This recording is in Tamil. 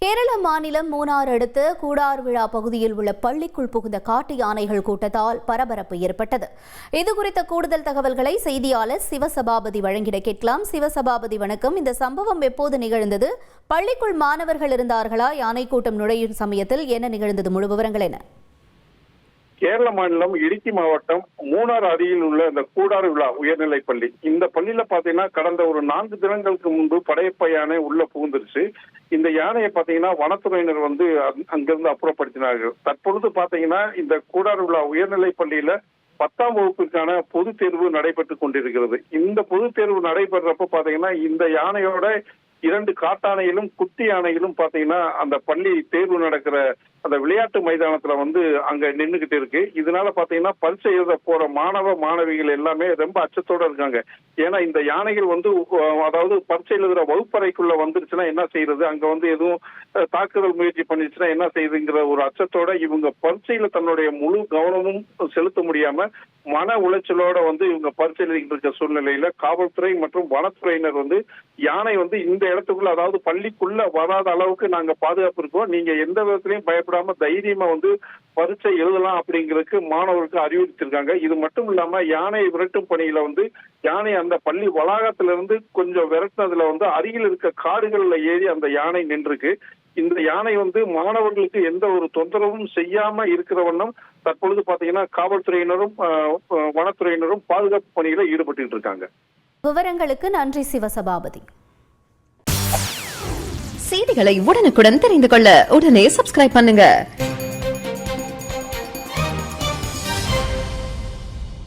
கேரள மாநிலம் மூணார் அடுத்த கூடார் விழா பகுதியில் உள்ள பள்ளிக்குள் புகுந்த காட்டு யானைகள் கூட்டத்தால் பரபரப்பு ஏற்பட்டது. இதுகுறித்த கூடுதல் தகவல்களை செய்தியாளர் சிவசபாபதி வழங்கிட கேட்கலாம். சிவசபாபதி வணக்கம். இந்த சம்பவம் எப்போது நிகழ்ந்தது? பள்ளிக்குள் மாணவர்கள் இருந்தார்களா? யானை கூட்டம் நுழையும் சமயத்தில் என்ன நிகழ்ந்தது? முழு விவரங்கள் என்ன? கேரள மாநிலம் இடுக்கி மாவட்டம் மூணார் அருகில் உள்ள இந்த கூடார் விழா உயர்நிலை பள்ளி. இந்த பள்ளியில பாத்தீங்கன்னா கடந்த ஒரு 4 தினங்களுக்கு முன்பு படையப்ப யானை உள்ள புகுந்துருச்சு. இந்த யானையை பாத்தீங்கன்னா வனத்துறையினர் அங்கிருந்து அப்புறப்படுத்தினார்கள். தற்பொழுது பாத்தீங்கன்னா இந்த கூடார் விழா உயர்நிலை பள்ளியில 10ஆம் வகுப்பிற்கான பொது தேர்வு நடைபெற்றுக் கொண்டிருக்கிறது. இந்த பொது தேர்வு நடைபெறப்ப பாத்தீங்கன்னா இந்த யானையோட 2 காட்டானைகளும் குட்டி யானைகளும் பாத்தீங்கன்னா அந்த பள்ளி தேர்வு நடக்கிற அந்த விளையாட்டு மைதானத்துல அங்க நின்றுகிட்டு இருக்கு. இதனால பாத்தீங்கன்னா பரீட்சை எழுத போற மாணவ மாணவிகள் எல்லாமே ரொம்ப அச்சத்தோட இருக்காங்க. ஏன்னா இந்த யானைகள் அதாவது பரீட்சை எழுதுற வகுப்பறைக்குள்ள வந்துருச்சுன்னா என்ன செய்யறது, அங்க எதுவும் தாக்குதல் முயற்சி பண்ணிருச்சுன்னா என்ன செய்யுதுங்கிற ஒரு அச்சத்தோட இவங்க பரீட்சையில தன்னுடைய முழு கவனமும் செலுத்த முடியாம மன உளைச்சலோட இவங்க பரீட்சை எழுதிட்டு இருக்க சூழ்நிலையில காவல்துறை மற்றும் வனத்துறையினர் யானை இந்த இடத்துக்குள்ள, அதாவது பள்ளிக்குள்ள வராத அளவுக்கு நாங்க பாதுகாப்பு இருக்கோம், நீங்க எந்த விதத்திலையும் பயப்படாம தைரியமா பரீட்சை எழுதலாம் அப்படிங்கிறதுக்கு மாணவர்களுக்கு அறிவுறுத்திருக்காங்க. இது மட்டும் இல்லாம யானையை விரட்டும் பணியில யானை அந்த பள்ளி வளாகத்திலிருந்து கொஞ்சம் விரட்டினதுல அருகில் இருக்க காடுகள்ல ஏறி அந்த யானை நின்றுருக்கு. இந்த யானை மாணவர்களுக்கு எந்த ஒரு தொந்தரவும் செய்யாம இருக்கிற வண்ணம் தற்பொழுது பாத்தீங்கன்னா காவல்துறையினரும் வனத்துறையினரும் பாதுகாப்பு பணியில ஈடுபட்டு இருக்காங்க. விவரங்களுக்கு நன்றி சிவசபாபதி. செய்திகளை உடனுக்குடன் தெரிந்து கொள்ள உடனே சப்ஸ்கிரைப் பண்ணுங்க.